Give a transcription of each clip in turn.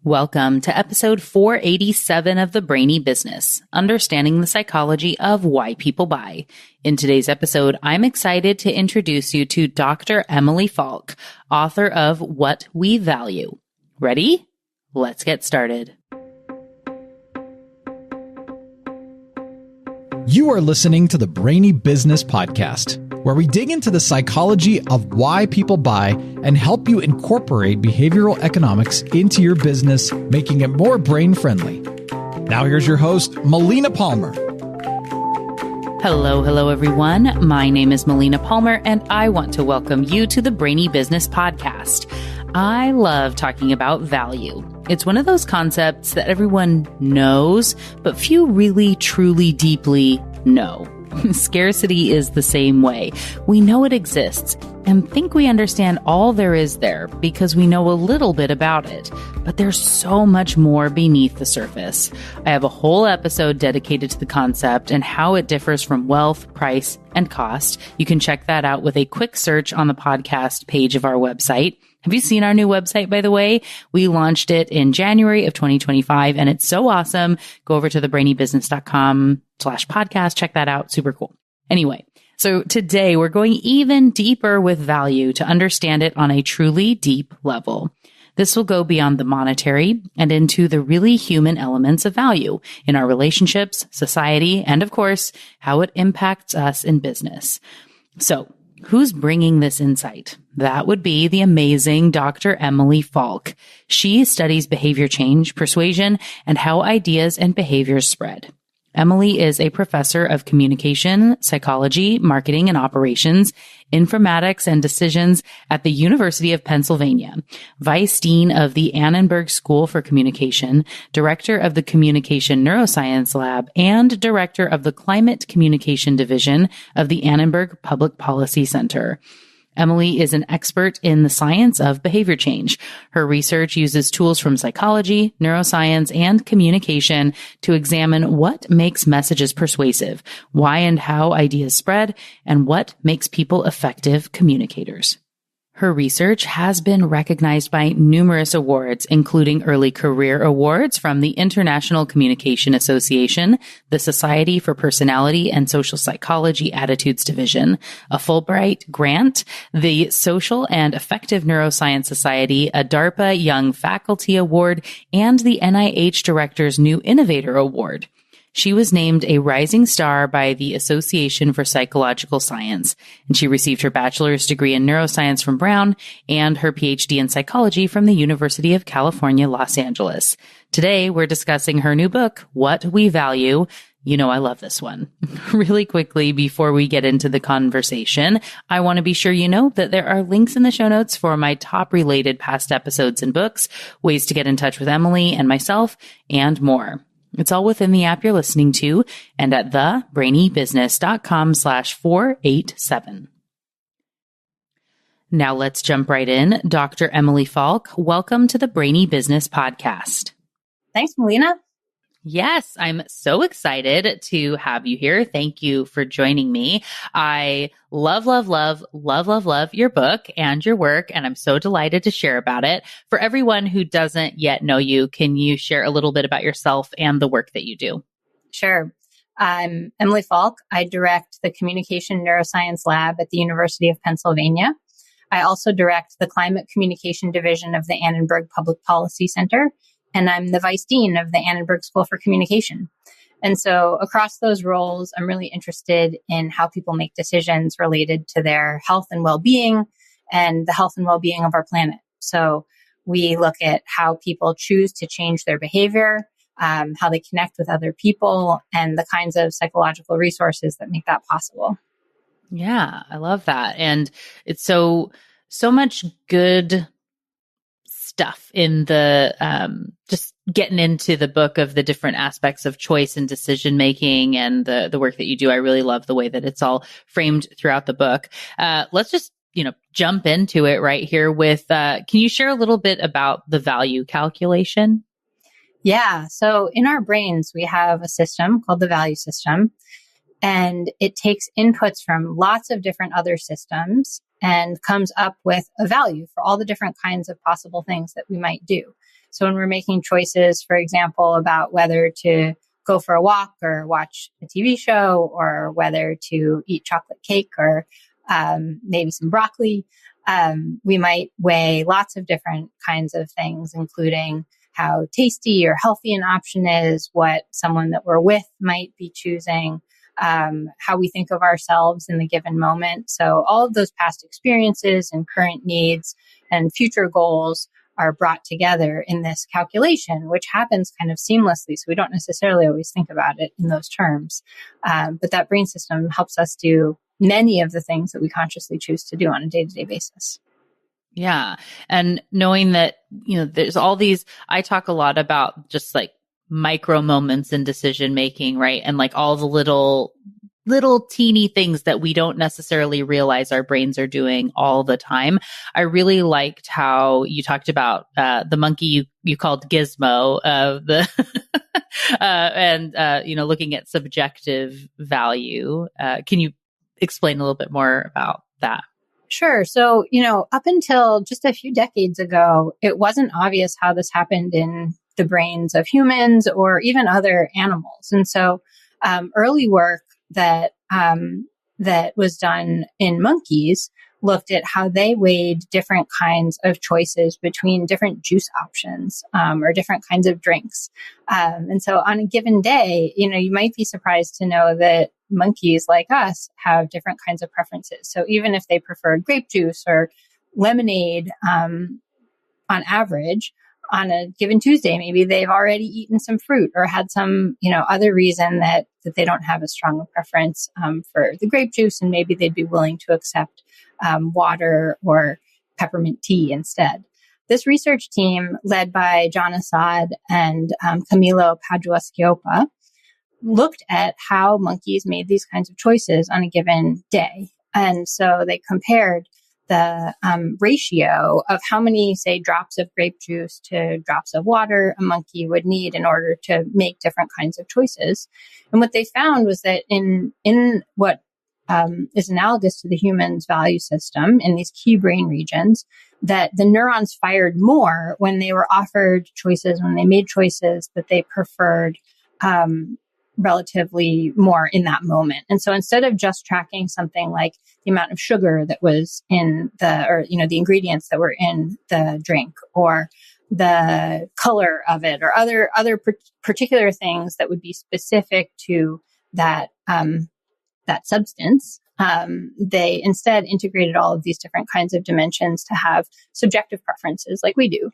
Welcome to episode 487 of the Brainy Business, understanding the psychology of why people buy. In today's episode, I'm excited to introduce you to Dr. Emily Falk, author of What We Value. Ready? Let's get started. You are listening to the Brainy Business Podcast, where we dig into the psychology of why people buy and help you incorporate behavioral economics into your business, making it more brain-friendly. Now here's your host, Melina Palmer. Hello, everyone. My name is Melina Palmer, and I want to welcome you to the Brainy Business Podcast. I love talking about value. It's one of those concepts that everyone knows, but few really, truly, deeply know. Scarcity is the same way. We know it exists and think we understand all there is there because we know a little bit about it. But there's so much more beneath the surface. I have a whole episode dedicated to the concept and how it differs from wealth, price, and cost. You can check that out with a quick search on the podcast page of our website. Have you seen our new website, by the way? We launched it in January of 2025, and it's so awesome. Go over to thebrainybusiness.com/podcast. Check that out. Super cool. Anyway, so today we're going even deeper with value to understand it on a truly deep level. This will go beyond the monetary and into the really human elements of value in our relationships, society, and of course, how it impacts us in business. So, who's bringing this insight? That would be the amazing Dr. Emily Falk. She studies behavior change, persuasion, and how ideas and behaviors spread. Emily is a professor of communication, psychology, marketing and operations, informatics and decisions at the University of Pennsylvania, vice dean of the Annenberg School for Communication, director of the Communication Neuroscience Lab, and director of the Climate Communication Division of the Annenberg Public Policy Center. Emily is an expert in the science of behavior change. Her research uses tools from psychology, neuroscience, and communication to examine what makes messages persuasive, why and how ideas spread, and what makes people effective communicators. Her research has been recognized by numerous awards, including early career awards from the International Communication Association, the Society for Personality and Social Psychology Attitudes Division, a Fulbright grant, the Social and Affective Neuroscience Society, a DARPA Young Faculty Award, and the NIH Director's New Innovator Award. She was named a rising star by the Association for Psychological Science, and she received her bachelor's degree in neuroscience from Brown and her PhD in psychology from the University of California, Los Angeles. Today, we're discussing her new book, What We Value. You know, I love this one. Really quickly, before we get into the conversation, I want to be sure you know that there are links in the show notes for my top related past episodes and books, ways to get in touch with Emily and myself, and more. It's all within the app you're listening to and at thebrainybusiness.com/487. Now let's jump right in. Dr. Emily Falk, welcome to the Brainy Business Podcast. Thanks, Melina. Yes, I'm so excited to have you here. Thank you for joining me. I love your book and your work, and I'm so delighted to share about it. For everyone who doesn't yet know you, can you share a little bit about yourself and the work that you do? Sure. I'm Emily Falk. I direct the Communication Neuroscience Lab at the University of Pennsylvania. I also direct the Climate Communication Division of the Annenberg Public Policy Center, and I'm the vice dean of the Annenberg School for Communication. And so across those roles, I'm really interested in how people make decisions related to their health and well-being and the health and well-being of our planet. So we look at how people choose to change their behavior, how they connect with other people, and the kinds of psychological resources that make that possible. Yeah, I love that. And it's so much good stuff in the just getting into the book of the different aspects of choice and decision making and the work that you do. I really love the way that it's all framed throughout the book. Let's just jump into it right here with can you share a little bit about the value calculation? Yeah. So in our brains, we have a system called the value system, and it takes inputs from lots of different other systems and comes up with a value for all the different kinds of possible things that we might do. So when we're making choices, for example, about whether to go for a walk or watch a TV show, or whether to eat chocolate cake or maybe some broccoli, we might weigh lots of different kinds of things, including how tasty or healthy an option is, what someone that we're with might be choosing, how we think of ourselves in the given moment. So all of those past experiences and current needs and future goals are brought together in this calculation, which happens kind of seamlessly. So we don't necessarily always think about it in those terms. But that brain system helps us do many of the things that we consciously choose to do on a day-to-day basis. Yeah. And knowing that, there's all these, I talk a lot about just like micro moments in decision making, right? And like all the little teeny things that we don't necessarily realize our brains are doing all the time. I really liked how you talked about the monkey you called Gizmo, looking at subjective value. Can you explain a little bit more about that? Sure. So, up until just a few decades ago, it wasn't obvious how this happened in the brains of humans or even other animals. And so early work that was done in monkeys looked at how they weighed different kinds of choices between different juice options or different kinds of drinks. And so on a given day, you might be surprised to know that monkeys like us have different kinds of preferences. So even if they prefer grape juice or lemonade on average, on a given Tuesday, maybe they've already eaten some fruit or had some, other reason that they don't have as strong a preference for the grape juice, and maybe they'd be willing to accept water or peppermint tea instead. This research team, led by John Assad and Camilo Padua-Schioppa, looked at how monkeys made these kinds of choices on a given day. And so they compared the ratio of how many, say, drops of grape juice to drops of water a monkey would need in order to make different kinds of choices. And what they found was that in what is analogous to the human's value system in these key brain regions, that the neurons fired more when they were offered choices, when they made choices that they preferred relatively more in that moment. And so instead of just tracking something like the amount of sugar that was in the ingredients that were in the drink, or the color of it, or other particular things that would be specific to that substance, they instead integrated all of these different kinds of dimensions to have subjective preferences like we do.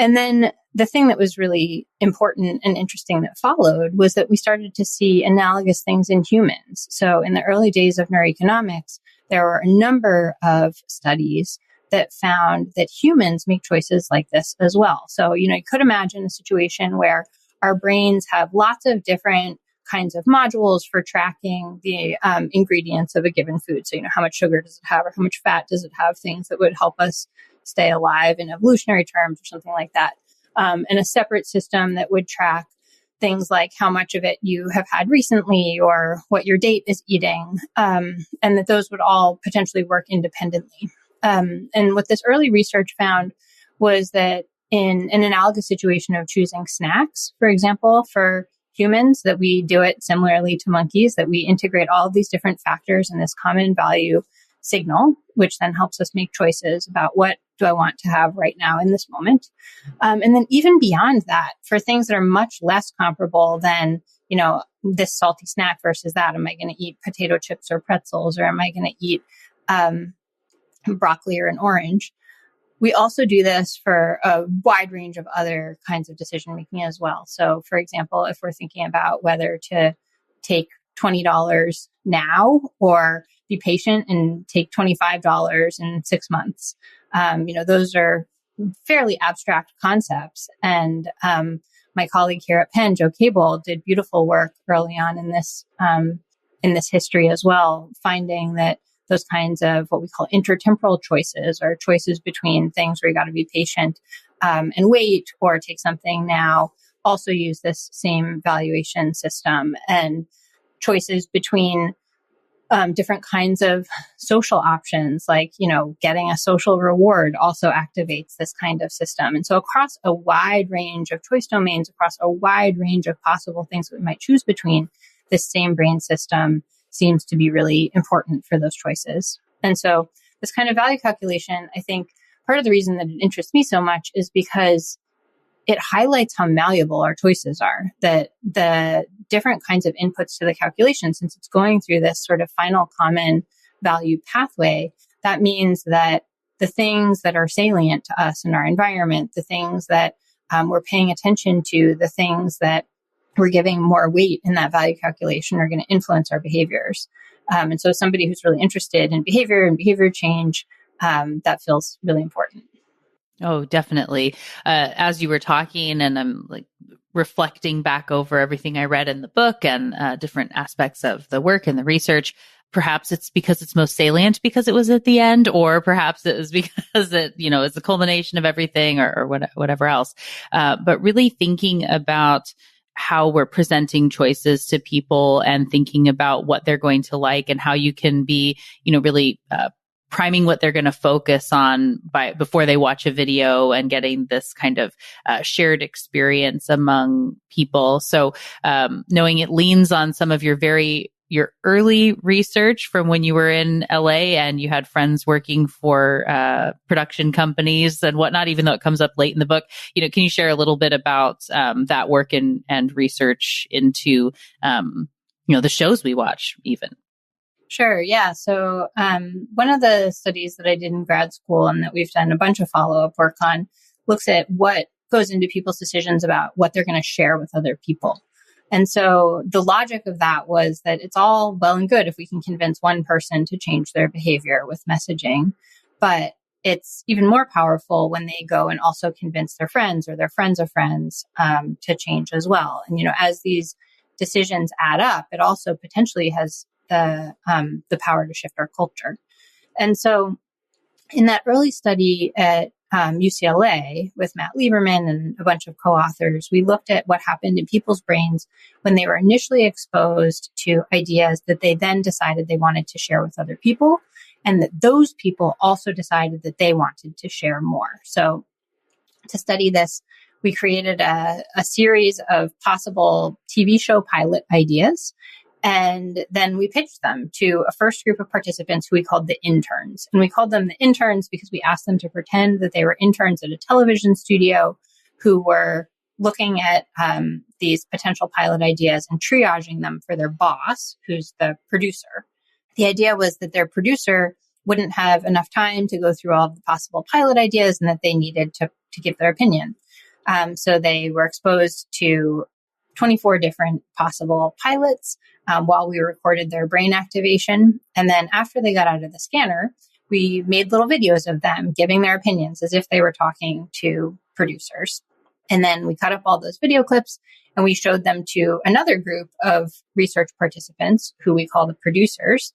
And then the thing that was really important and interesting that followed was that we started to see analogous things in humans. So in the early days of neuroeconomics, there were a number of studies that found that humans make choices like this as well. So, you could imagine a situation where our brains have lots of different kinds of modules for tracking the ingredients of a given food. So, how much sugar does it have, or how much fat does it have, things that would help us stay alive in evolutionary terms or something like that. And a separate system that would track things like how much of it you have had recently or what your date is eating, and that those would all potentially work independently. And what this early research found was that in an analogous situation of choosing snacks, for example, for humans, that we do it similarly to monkeys, that we integrate all of these different factors in this common value signal, which then helps us make choices about what do I want to have right now in this moment. And then even beyond that, for things that are much less comparable than, this salty snack versus that, am I going to eat potato chips or pretzels, or am I going to eat broccoli or an orange? We also do this for a wide range of other kinds of decision making as well. So, for example, if we're thinking about whether to take $20 now or be patient and take $25 in 6 months, those are fairly abstract concepts. And my colleague here at Penn, Joe Cable, did beautiful work early on in this history as well, finding that those kinds of what we call intertemporal choices, or choices between things where you got to be patient and wait, or take something now, also use this same valuation system. And choices between Different kinds of social options, like, getting a social reward also activates this kind of system. And so across a wide range of choice domains, across a wide range of possible things that we might choose between, this same brain system seems to be really important for those choices. And so this kind of value calculation, I think part of the reason that it interests me so much is because it highlights how malleable our choices are, that the different kinds of inputs to the calculation, since it's going through this sort of final common value pathway, that means that the things that are salient to us in our environment, the things that we're paying attention to, the things that we're giving more weight in that value calculation are going to influence our behaviors. And so somebody who's really interested in behavior and behavior change, that feels really important. Oh, definitely. As you were talking, and I'm like reflecting back over everything I read in the book and different aspects of the work and the research, perhaps it's because it's most salient because it was at the end, or perhaps it was because it, is the culmination of everything or whatever else. But really thinking about how we're presenting choices to people and thinking about what they're going to like and how you can be, really priming what they're going to focus on before they watch a video and getting this kind of shared experience among people. So knowing it leans on some of your early research from when you were in LA and you had friends working for production companies and whatnot, even though it comes up late in the book, can you share a little bit about that work and research into, the shows we watch even? Sure. Yeah. So one of the studies that I did in grad school and that we've done a bunch of follow-up work on looks at what goes into people's decisions about what they're going to share with other people. And so the logic of that was that it's all well and good if we can convince one person to change their behavior with messaging, but it's even more powerful when they go and also convince their friends or their friends of friends to change as well. And, as these decisions add up, it also potentially has the power to shift our culture. And so in that early study at UCLA with Matt Lieberman and a bunch of co-authors, we looked at what happened in people's brains when they were initially exposed to ideas that they then decided they wanted to share with other people, and that those people also decided that they wanted to share more. So to study this, we created a series of possible TV show pilot ideas. And then we pitched them to a first group of participants who we called the interns. And we called them the interns because we asked them to pretend that they were interns at a television studio who were looking at these potential pilot ideas and triaging them for their boss, who's the producer. The idea was that their producer wouldn't have enough time to go through all of the possible pilot ideas and that they needed to give their opinion. So they were exposed to 24 different possible pilots while we recorded their brain activation. And then after they got out of the scanner, we made little videos of them giving their opinions as if they were talking to producers. And then we cut up all those video clips and we showed them to another group of research participants who we call the producers,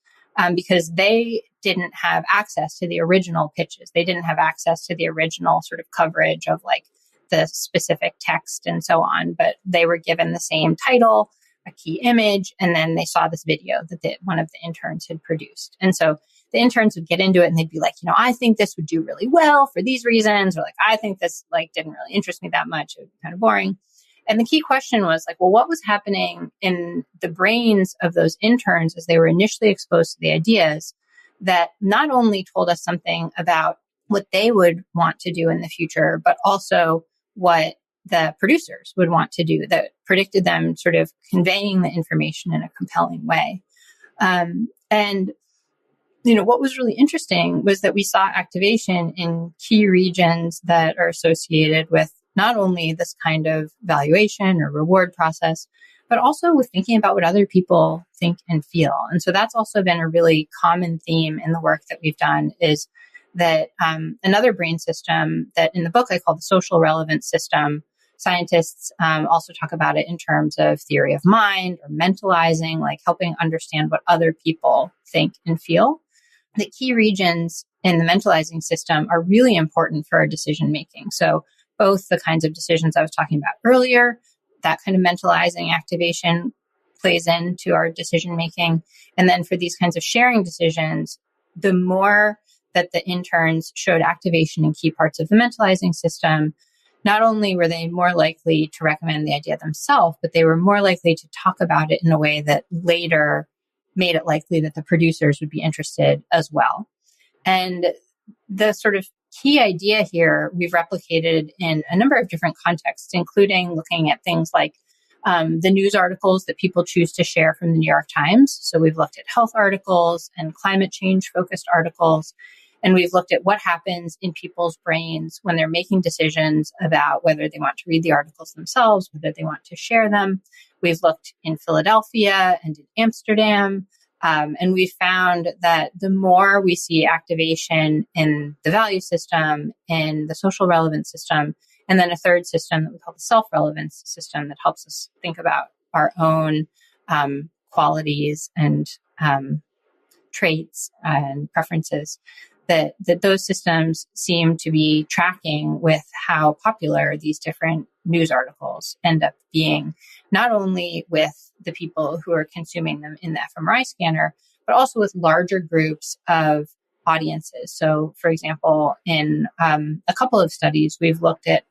because they didn't have access to the original pitches. They didn't have access to the original sort of coverage of like the specific text and so on, but they were given the same title, a key image, and then they saw this video that one of the interns had produced. And so the interns would get into it and they'd be like, I think this would do really well for these reasons, or like, I think this didn't really interest me that much. It was kind of boring. And the key question was like, well, what was happening in the brains of those interns as they were initially exposed to the ideas that not only told us something about what they would want to do in the future, but also what the producers would want to do, that predicted them sort of conveying the information in a compelling way. And what was really interesting was that we saw activation in key regions that are associated with not only this kind of valuation or reward process, but also with thinking about what other people think and feel. And so that's also been a really common theme in the work that we've done, is that another brain system that in the book I call the social relevance system. Scientists also talk about it in terms of theory of mind or mentalizing, like helping understand what other people think and feel. The key regions in the mentalizing system are really important for our decision making. So both the kinds of decisions I was talking about earlier, that kind of mentalizing activation, plays into our decision making. And then for these kinds of sharing decisions, the more that the interns showed activation in key parts of the mentalizing system, not only were they more likely to recommend the idea themselves, but they were more likely to talk about it in a way that later made it likely that the producers would be interested as well. And the sort of key idea here we've replicated in a number of different contexts, including looking at things like the news articles that people choose to share from the New York Times. So we've looked at health articles and climate change focused articles. And we've looked at what happens in people's brains when they're making decisions about whether they want to read the articles themselves, whether they want to share them. We've looked in Philadelphia and in Amsterdam. And we found that the more we see activation in the value system, in the social relevance system, and then a third system that we call the self-relevance system that helps us think about our own qualities and traits and preferences, that those systems seem to be tracking with how popular these different news articles end up being, not only with the people who are consuming them in the fMRI scanner, but also with larger groups of audiences. So, for example, in a couple of studies, we've looked at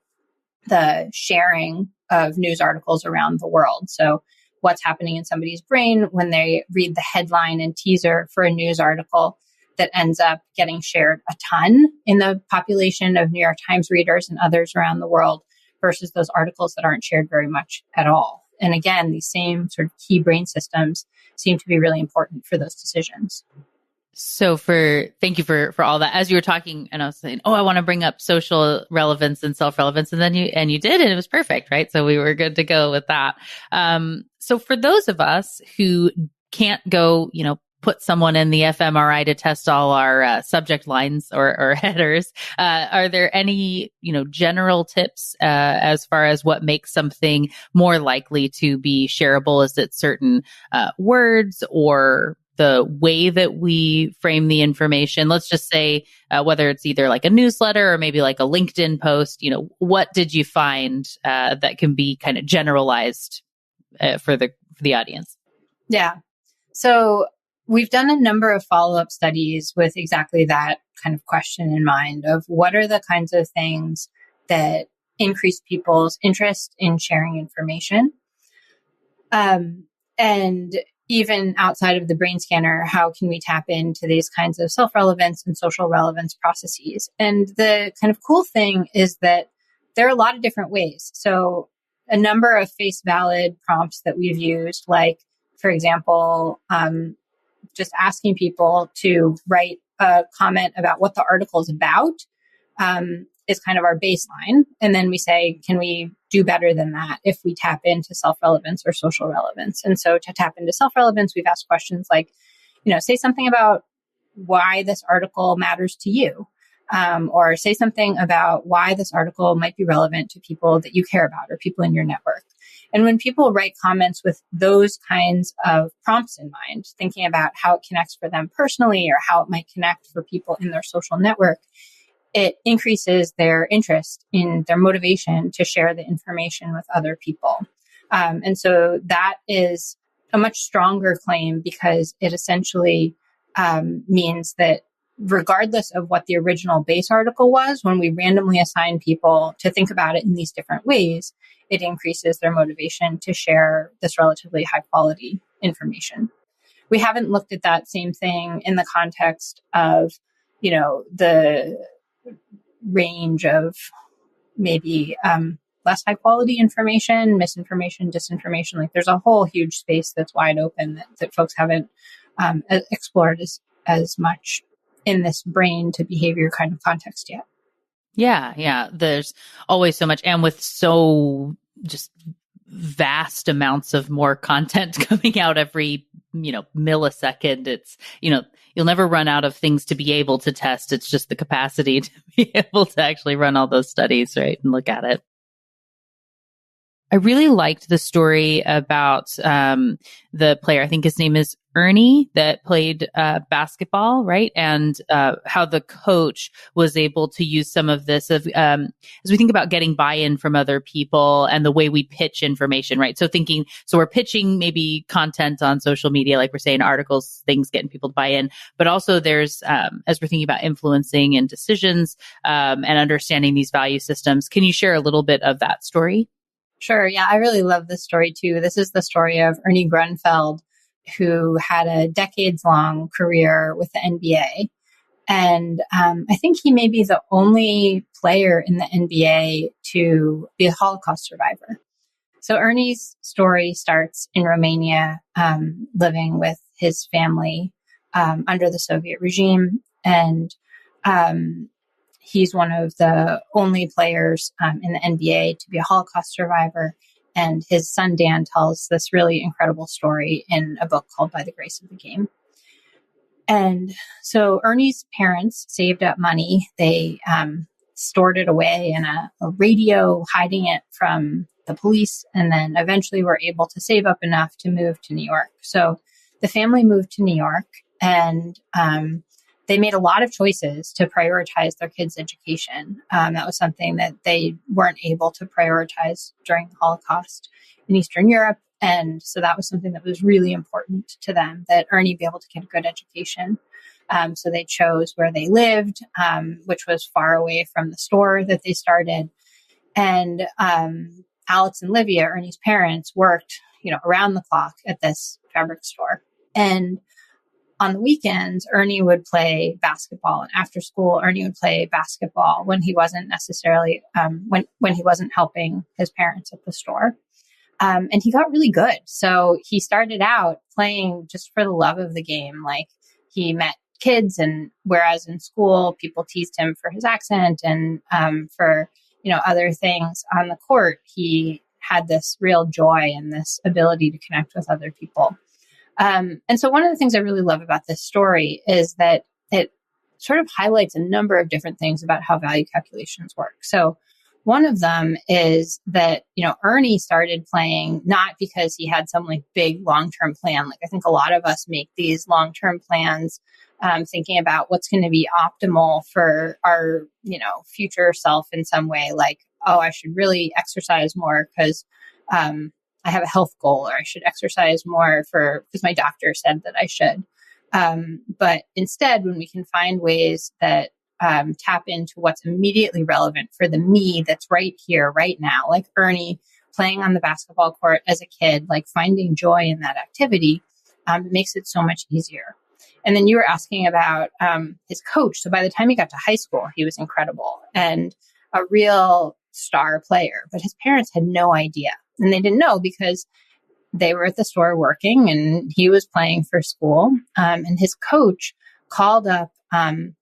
the sharing of news articles around the world. So what's happening in somebody's brain when they read the headline and teaser for a news article that ends up getting shared a ton in the population of New York Times readers and others around the world versus those articles that aren't shared very much at all. And again, these same sort of key brain systems seem to be really important for those decisions. So thank you for all that. As you were talking, and I was saying, I want to bring up social relevance and self-relevance. And then you did, and it was perfect, right? So we were good to go with that. So for those of us who can't go, put someone in the fMRI to test all our subject lines or headers, are there any, general tips as far as what makes something more likely to be shareable? Is it certain words or the way that we frame the information? Let's just say whether it's either like a newsletter or maybe like a LinkedIn post, what did you find that can be kind of generalized for the audience? Yeah. So we've done a number of follow-up studies with exactly that kind of question in mind of what are the kinds of things that increase people's interest in sharing information. And even outside of the brain scanner, how can we tap into these kinds of self-relevance and social relevance processes? And the kind of cool thing is that there are a lot of different ways. So a number of face valid prompts that we've used, like, for example, just asking people to write a comment about what the article is about is kind of our baseline. And then we say, can we do better than that if we tap into self-relevance or social relevance? And so to tap into self-relevance, we've asked questions like, say something about why this article matters to you, or say something about why this article might be relevant to people that you care about or people in your network. And when people write comments with those kinds of prompts in mind, thinking about how it connects for them personally or how it might connect for people in their social network, it increases their interest in their motivation to share the information with other people. And so that is a much stronger claim because it essentially means that regardless of what the original base article was, when we randomly assign people to think about it in these different ways, it increases their motivation to share this relatively high quality information. We haven't looked at that same thing in the context of, the range of maybe less high quality information, misinformation, disinformation. Like there's a whole huge space that's wide open that folks haven't explored as much in this brain to behavior kind of context yet. Yeah. There's always so much. And with so just vast amounts of more content coming out every, millisecond, it's, you'll never run out of things to be able to test. It's just the capacity to be able to actually run all those studies, right? And look at it. I really liked the story about the player. I think his name is Ernie, that played basketball, right? And how the coach was able to use some of this as we think about getting buy-in from other people and the way we pitch information, right? So we're pitching maybe content on social media, like we're saying, articles, things, getting people to buy in. But also there's, as we're thinking about influencing and decisions and understanding these value systems, can you share a little bit of that story? Sure. Yeah, I really love this story too. This is the story of Ernie Grunfeld, who had a decades-long career with the NBA. And I think he may be the only player in the NBA to be a Holocaust survivor. So Ernie's story starts in Romania, living with his family under the Soviet regime. And he's one of the only players in the NBA to be a Holocaust survivor. And his son, Dan, tells this really incredible story in a book called By the Grace of the Game. And so Ernie's parents saved up money. They stored it away in a radio, hiding it from the police, and then eventually were able to save up enough to move to New York. So the family moved to New York, and they made a lot of choices to prioritize their kids' education. That was something that they weren't able to prioritize during the Holocaust in Eastern Europe. And so that was something that was really important to them, that Ernie be able to get a good education. So they chose where they lived, which was far away from the store that they started. And Alex and Livia, Ernie's parents, worked, around the clock at this fabric store. And on the weekends, Ernie would play basketball, and after school, Ernie would play basketball when he wasn't necessarily when he wasn't helping his parents at the store. And he got really good. So he started out playing just for the love of the game. Like, he met kids, and whereas in school people teased him for his accent and for other things, on the court he had this real joy and this ability to connect with other people. And so one of the things I really love about this story is that it sort of highlights a number of different things about how value calculations work. So one of them is that, Ernie started playing not because he had some big long-term plan. Like, I think a lot of us make these long-term plans, thinking about what's going to be optimal for our, future self in some way. Like, oh, I should really exercise more because, I have a health goal, or I should exercise more because my doctor said that I should. But instead, when we can find ways that tap into what's immediately relevant for the me that's right here, right now, like Ernie playing on the basketball court as a kid, like finding joy in that activity, makes it so much easier. And then you were asking about his coach. So by the time he got to high school, he was incredible and a real star player, but his parents had no idea. And they didn't know because they were at the store working and he was playing for school. And his coach called up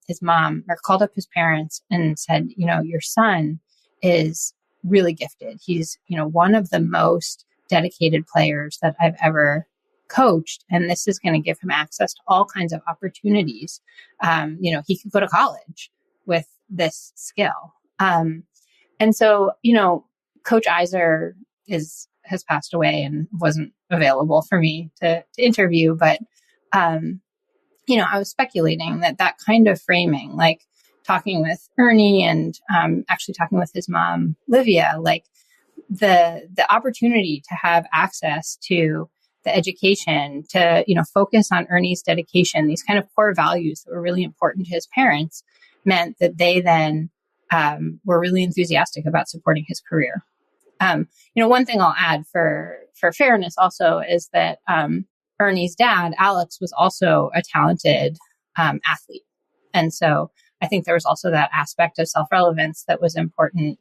his mom, or called up his parents and said, your son is really gifted. He's, one of the most dedicated players that I've ever coached. And this is going to give him access to all kinds of opportunities. He could go to college with this skill. And so, Coach Iser has passed away and wasn't available for me to interview. But, I was speculating that kind of framing, like talking with Ernie and actually talking with his mom, Livia, like the opportunity to have access to the education, to, focus on Ernie's dedication, these kind of core values that were really important to his parents, meant that they then were really enthusiastic about supporting his career. One thing I'll add for fairness also is that Ernie's dad, Alex, was also a talented athlete. And so I think there was also that aspect of self-relevance that was important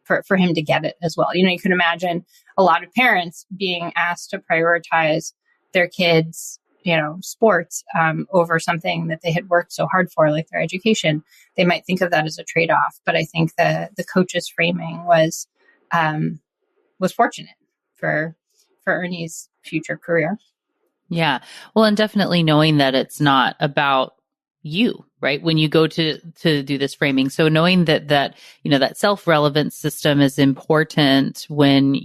for him to get it as well. You can imagine a lot of parents being asked to prioritize their kids' sports over something that they had worked so hard for, like their education. They might think of that as a trade-off, but I think the coach's framing was fortunate for Ernie's future career. Yeah. Well, and definitely knowing that it's not about you, right? When you go to do this framing. So knowing that self-relevance system is important when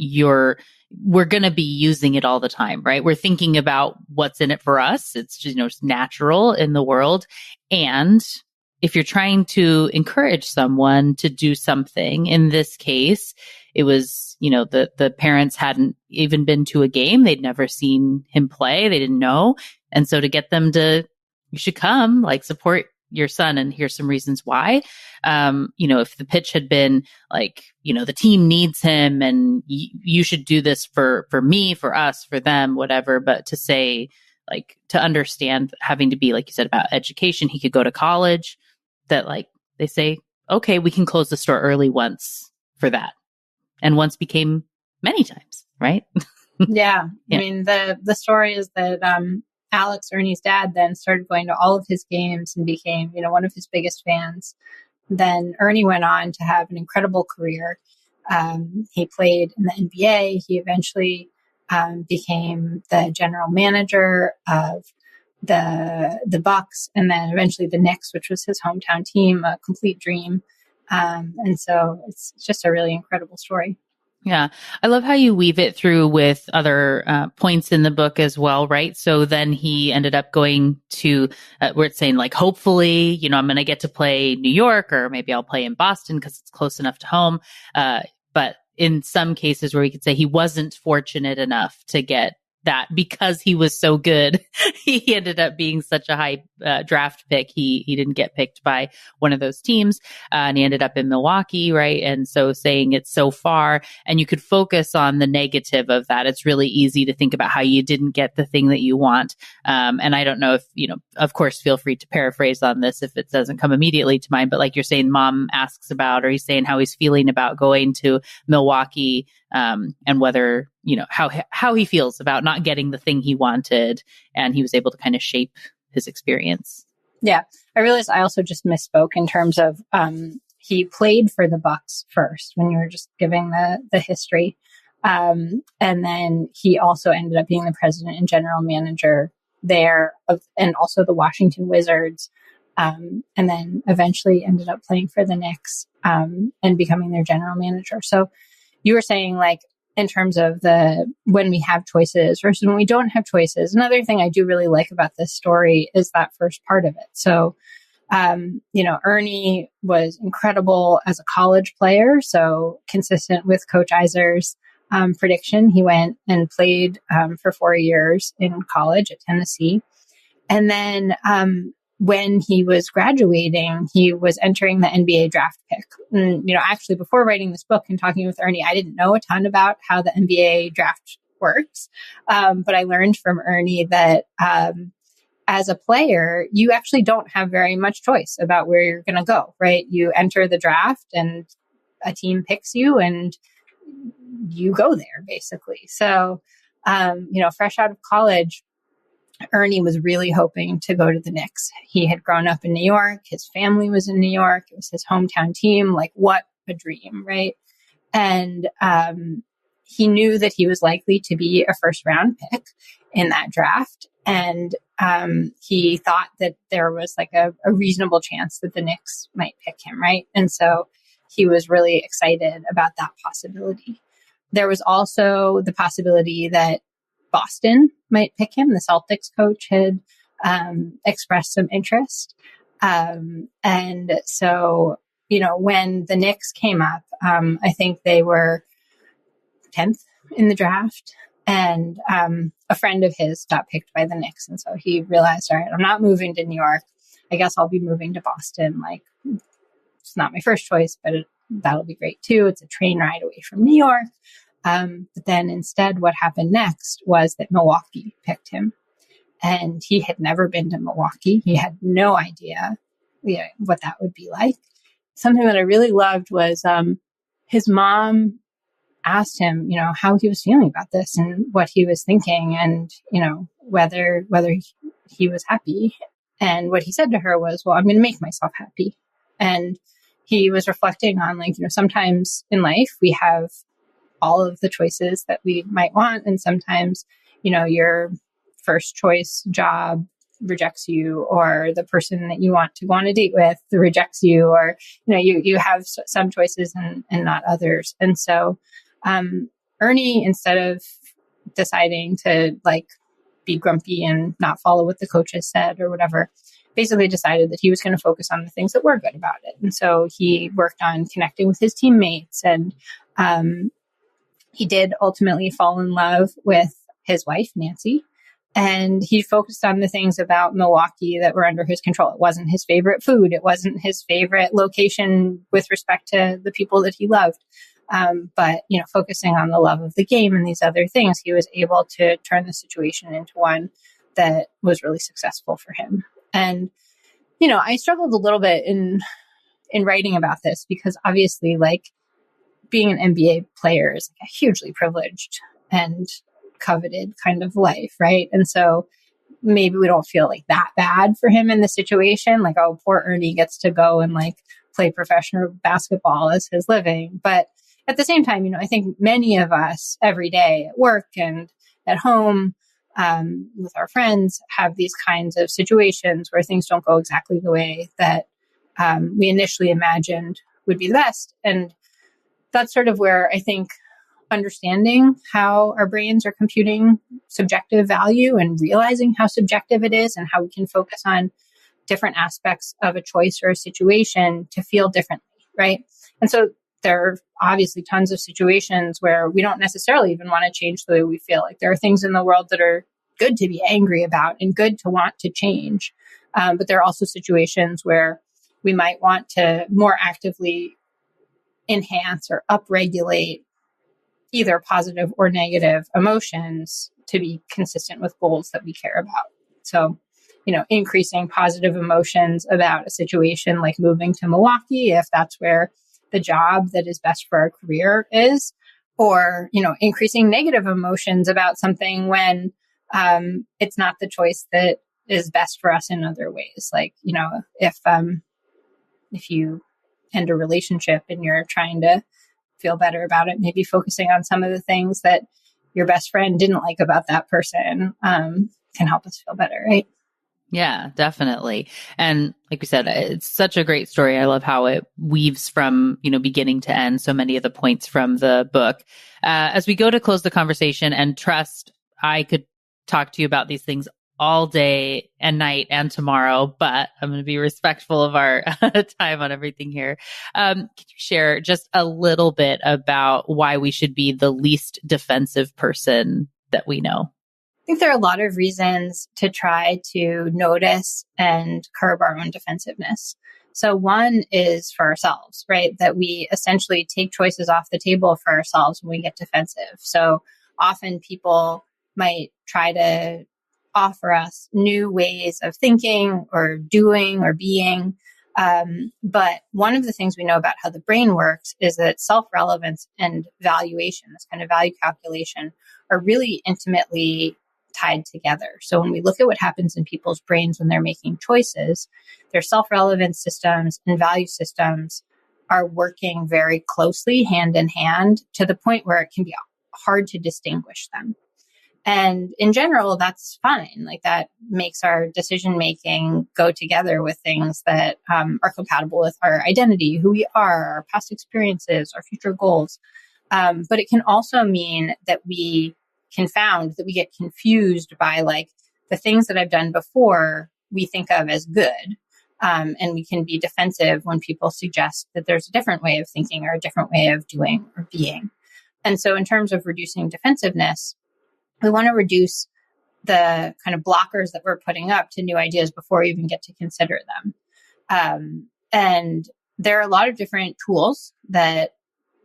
we're going to be using it all the time, right? We're thinking about what's in it for us. It's just, it's natural in the world. And if you're trying to encourage someone to do something, in this case, it was, the parents hadn't even been to a game. They'd never seen him play. They didn't know. And so to get them to, you should come, support your son, and here's some reasons why. If the pitch had been the team needs him and you should do this for me, for us, for them, whatever. But to say, to understand having to be, like you said, about education, he could go to college, that they say, okay, we can close the store early once for that. And once became many times, right? Yeah. I mean, the story is that, Alex, Ernie's dad, then started going to all of his games and became, one of his biggest fans. Then Ernie went on to have an incredible career. He played in the NBA. He eventually became the general manager of the Bucks, and then eventually the Knicks, which was his hometown team, a complete dream. And so it's just a really incredible story. Yeah. I love how you weave it through with other points in the book as well, right? So then he ended up going to where it's saying hopefully, I'm going to get to play New York, or maybe I'll play in Boston because it's close enough to home. But in some cases where we could say he wasn't fortunate enough to get that because he was so good, he ended up being such a high draft pick. He didn't get picked by one of those teams, and he ended up in Milwaukee, right? And so saying it's so far, and you could focus on the negative of that. It's really easy to think about how you didn't get the thing that you want. And I don't know if, of course, feel free to paraphrase on this if it doesn't come immediately to mind, but like you're saying, mom asks about, or he's saying how he's feeling about going to Milwaukee, and whether, how he feels about not getting the thing he wanted, and he was able to kind of shape his experience. Yeah. I realized I also just misspoke in terms of, he played for the Bucks first when you were just giving the history. And then he also ended up being the president and general manager there and also the Washington Wizards. And then eventually ended up playing for the Knicks, and becoming their general manager. So you were saying in terms of when we have choices versus when we don't have choices. Another thing I do really like about this story is that first part of it. So, Ernie was incredible as a college player. So consistent with Coach Iser's prediction, he went and played for 4 years in college at Tennessee. And then when he was graduating, he was entering the NBA draft pick. And, actually before writing this book and talking with Ernie, I didn't know a ton about how the NBA draft works. But I learned from Ernie that as a player, you actually don't have very much choice about where you're going to go, right? You enter the draft and a team picks you and you go there, basically. So, fresh out of college, Ernie was really hoping to go to the Knicks. He had grown up in New York. His family was in New York. It was his hometown team. What a dream, right? And he knew that he was likely to be a first round pick in that draft. And he thought that there was a reasonable chance that the Knicks might pick him, right? And so he was really excited about that possibility. There was also the possibility that Boston might pick him. The Celtics coach had expressed some interest. And so, when the Knicks came up, I think they were 10th in the draft. And a friend of his got picked by the Knicks. And so he realized, all right, I'm not moving to New York. I guess I'll be moving to Boston. It's not my first choice, but that'll be great too. It's a train ride away from New York. But then instead, what happened next was that Milwaukee picked him. And he had never been to Milwaukee. He had no idea what that would be like. Something that I really loved was his mom asked him, how he was feeling about this and what he was thinking and, whether he was happy. And what he said to her was, well, I'm going to make myself happy. And he was reflecting on sometimes in life we have all of the choices that we might want. And sometimes, your first choice job rejects you, or the person that you want to go on a date with rejects you, or, you have some choices and not others. And so, Ernie, instead of deciding to be grumpy and not follow what the coaches said or whatever, basically decided that he was going to focus on the things that were good about it. And so he worked on connecting with his teammates, and he did ultimately fall in love with his wife, Nancy. And he focused on the things about Milwaukee that were under his control. It wasn't his favorite food. It wasn't his favorite location with respect to the people that he loved. But focusing on the love of the game and these other things, he was able to turn the situation into one that was really successful for him. And, I struggled a little bit in writing about this, because obviously, being an NBA player is a hugely privileged and coveted kind of life, right? And so maybe we don't feel that bad for him in the situation, oh, poor Ernie gets to go and play professional basketball as his living. But at the same time, I think many of us every day at work and at home with our friends have these kinds of situations where things don't go exactly the way that we initially imagined would be the best. And that's sort of where I think understanding how our brains are computing subjective value and realizing how subjective it is and how we can focus on different aspects of a choice or a situation to feel differently, right? And so there are obviously tons of situations where we don't necessarily even want to change the way we feel. There are things in the world that are good to be angry about and good to want to change. But there are also situations where we might want to more actively enhance or upregulate either positive or negative emotions to be consistent with goals that we care about. So, increasing positive emotions about a situation like moving to Milwaukee, if that's where the job that is best for our career is, or, increasing negative emotions about something when it's not the choice that is best for us in other ways. If you end a relationship and you're trying to feel better about it, maybe focusing on some of the things that your best friend didn't like about that person can help us feel better, right? Yeah, definitely. And like we said, it's such a great story. I love how it weaves from, beginning to end, so many of the points from the book. As we go to close the conversation, and trust, I could talk to you about these things all day and night and tomorrow, but I'm going to be respectful of our time on everything here. Can you share just a little bit about why we should be the least defensive person that we know? I think there are a lot of reasons to try to notice and curb our own defensiveness. So one is for ourselves, right? That we essentially take choices off the table for ourselves when we get defensive. So often people might try to offer us new ways of thinking or doing or being. But one of the things we know about how the brain works is that self-relevance and valuation, this kind of value calculation, are really intimately tied together. So when we look at what happens in people's brains when they're making choices, their self-relevance systems and value systems are working very closely hand in hand to the point where it can be hard to distinguish them. And in general, that's fine. That makes our decision making go together with things that are compatible with our identity, who we are, our past experiences, our future goals. But it can also mean that we get confused by the things that I've done before we think of as good. And we can be defensive when people suggest that there's a different way of thinking or a different way of doing or being. And so in terms of reducing defensiveness, we want to reduce the kind of blockers that we're putting up to new ideas before we even get to consider them. And there are a lot of different tools that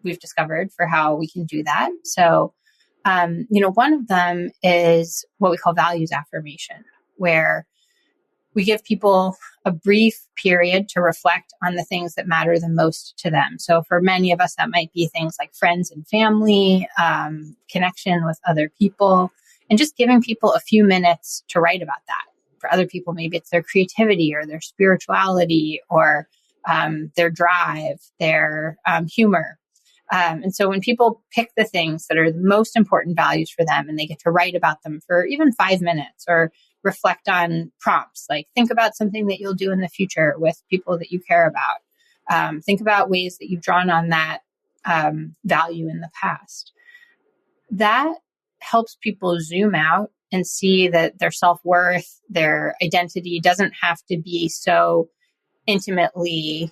we've discovered for how we can do that. So, one of them is what we call values affirmation, where we give people a brief period to reflect on the things that matter the most to them. So for many of us, that might be things like friends and family, connection with other people, and just giving people a few minutes to write about that. For other people, maybe it's their creativity or their spirituality or their drive, their humor. And so when people pick the things that are the most important values for them and they get to write about them for even 5 minutes or reflect on prompts, like think about something that you'll do in the future with people that you care about. Think about ways that you've drawn on that value in the past. That helps people zoom out and see that their self-worth, their identity doesn't have to be so intimately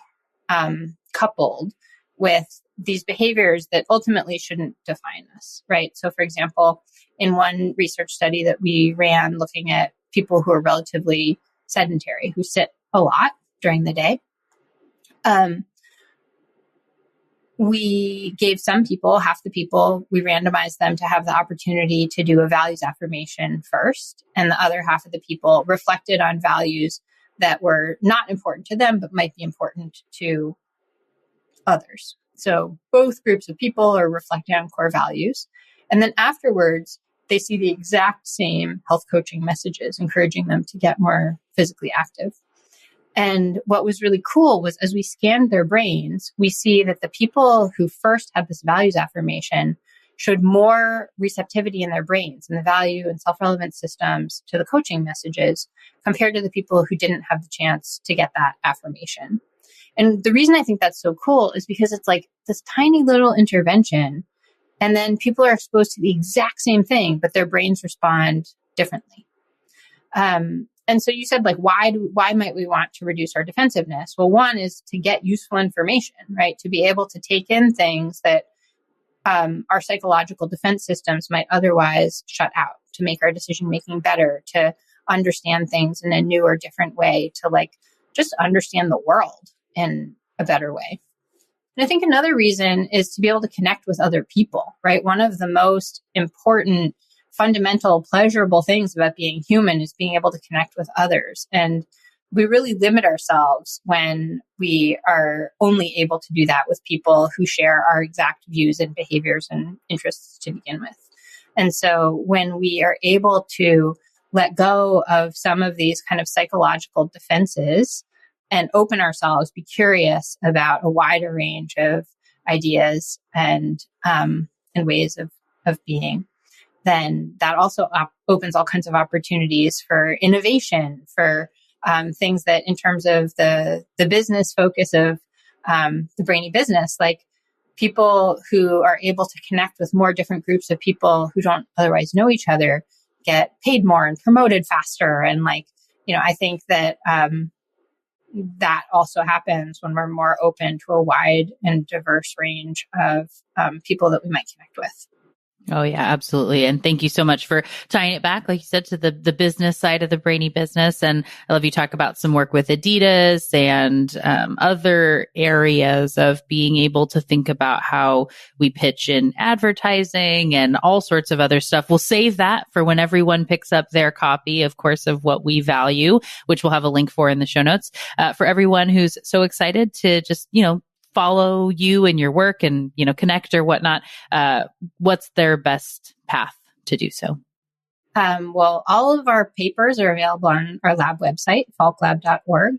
coupled with these behaviors that ultimately shouldn't define us, right? So for example, in one research study that we ran looking at people who are relatively sedentary, who sit a lot during the day, we gave some people, half the people, we randomized them to have the opportunity to do a values affirmation first. And the other half of the people reflected on values that were not important to them, but might be important to others. So both groups of people are reflecting on core values. And then afterwards, they see the exact same health coaching messages, encouraging them to get more physically active. And what was really cool was as we scanned their brains, we see that the people who first had this values affirmation showed more receptivity in their brains and the value and self-relevance systems to the coaching messages compared to the people who didn't have the chance to get that affirmation. And the reason I think that's so cool is because it's like this tiny little intervention, and then people are exposed to the exact same thing, but their brains respond differently. And so you said, like, why might we want to reduce our defensiveness? Well, one is to get useful information, right? To be able to take in things that our psychological defense systems might otherwise shut out, to make our decision making better, to understand things in a new or different way, to like just understand the world in a better way. And I think another reason is to be able to connect with other people, right? One of the most important, fundamental, pleasurable things about being human is being able to connect with others. And we really limit ourselves when we are only able to do that with people who share our exact views and behaviors and interests to begin with. And so when we are able to let go of some of these kind of psychological defenses and open ourselves, be curious about a wider range of ideas and ways of being, then that also opens all kinds of opportunities for innovation, for things that in terms of the business focus of the Brainy Business, like people who are able to connect with more different groups of people who don't otherwise know each other get paid more and promoted faster. And like, I think that that also happens when we're more open to a wide and diverse range of people that we might connect with. Oh, yeah, absolutely. And thank you so much for tying it back, like you said, to the business side of the Brainy Business. And I love you talk about some work with Adidas and other areas of being able to think about how we pitch in advertising and all sorts of other stuff. We'll save that for when everyone picks up their copy, of course, of What We Value, which we'll have a link for in the show notes. For everyone who's so excited to just, follow you and your work and, connect or whatnot, what's their best path to do so? Well, all of our papers are available on our lab website, falklab.org.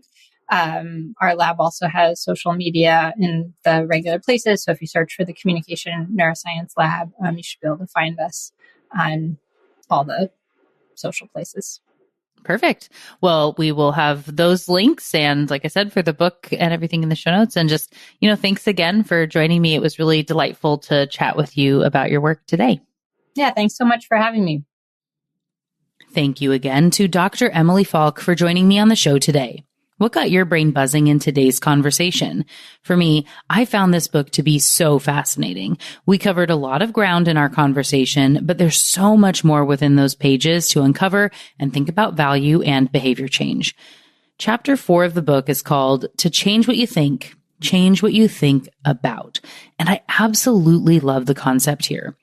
Our lab also has social media in the regular places. So if you search for the Communication Neuroscience Lab, you should be able to find us on all the social places. Perfect. Well, we will have those links and, like I said, for the book and everything in the show notes. And just, thanks again for joining me. It was really delightful to chat with you about your work today. Yeah, thanks so much for having me. Thank you again to Dr. Emily Falk for joining me on the show today. What got your brain buzzing in today's conversation? For me, I found this book to be so fascinating. We covered a lot of ground in our conversation, but there's so much more within those pages to uncover and think about value and behavior change. Chapter 4 of the book is called To Change What You Think, Change What You Think About. And I absolutely love the concept here.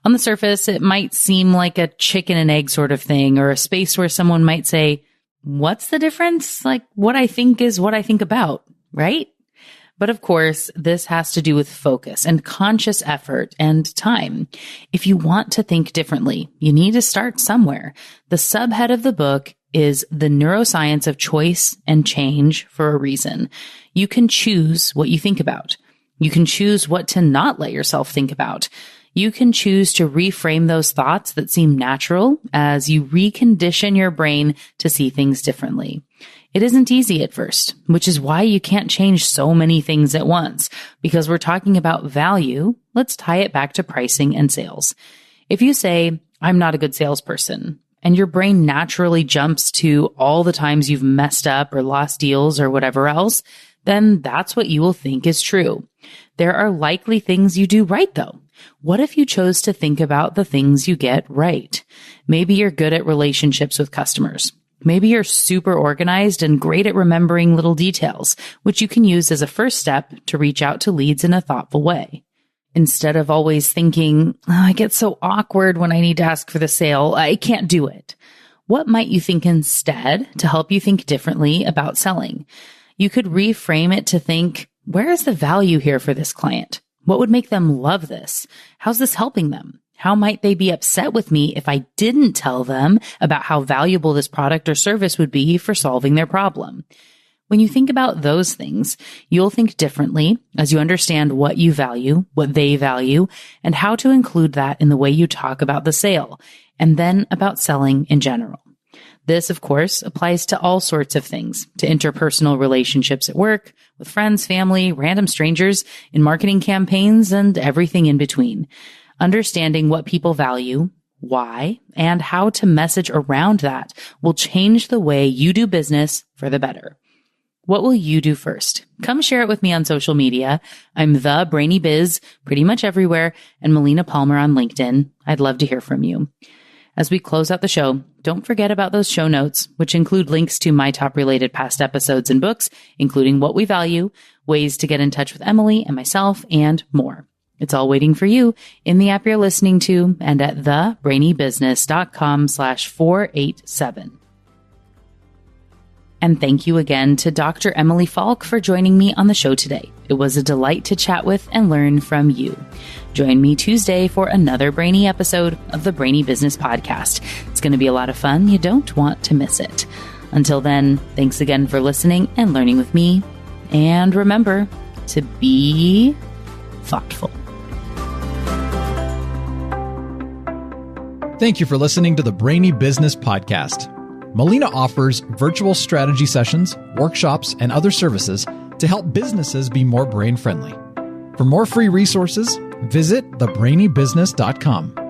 On the surface, it might seem like a chicken and egg sort of thing, or a space where someone might say, what's the difference? Like, what I think is what I think about, right? But of course, this has to do with focus and conscious effort and time. If you want to think differently, you need to start somewhere. The subhead of the book is The Neuroscience of Choice and Change for a reason. You can choose what you think about. You can choose what to not let yourself think about. You can choose to reframe those thoughts that seem natural as you recondition your brain to see things differently. It isn't easy at first, which is why you can't change so many things at once. Because we're talking about value, let's tie it back to pricing and sales. If you say, I'm not a good salesperson, and your brain naturally jumps to all the times you've messed up or lost deals or whatever else, then that's what you will think is true. There are likely things you do right, though. What if you chose to think about the things you get right? Maybe you're good at relationships with customers. Maybe you're super organized and great at remembering little details, which you can use as a first step to reach out to leads in a thoughtful way. Instead of always thinking, I get so awkward when I need to ask for the sale, I can't do it. What might you think instead to help you think differently about selling? You could reframe it to think, where is the value here for this client? What would make them love this? How's this helping them? How might they be upset with me if I didn't tell them about how valuable this product or service would be for solving their problem? When you think about those things, you'll think differently as you understand what you value, what they value, and how to include that in the way you talk about the sale, and then about selling in general. This, of course, applies to all sorts of things, to interpersonal relationships at work, with friends, family, random strangers, in marketing campaigns, and everything in between. Understanding what people value, why, and how to message around that will change the way you do business for the better. What will you do first? Come share it with me on social media. I'm the Brainy Biz pretty much everywhere, and Melina Palmer on LinkedIn. I'd love to hear from you. As we close out the show, don't forget about those show notes, which include links to my top related past episodes and books, including what we value, ways to get in touch with Emily and myself, and more. It's all waiting for you in the app you're listening to and at thebrainybusiness.com/487. And thank you again to Dr. Emily Falk for joining me on the show today. It was a delight to chat with and learn from you. Join me Tuesday for another Brainy episode of the Brainy Business Podcast. It's going to be a lot of fun. You don't want to miss it. Until then, thanks again for listening and learning with me. And remember to be thoughtful. Thank you for listening to the Brainy Business Podcast. Melina offers virtual strategy sessions, workshops, and other services to help businesses be more brain-friendly. For more free resources, visit thebrainybusiness.com.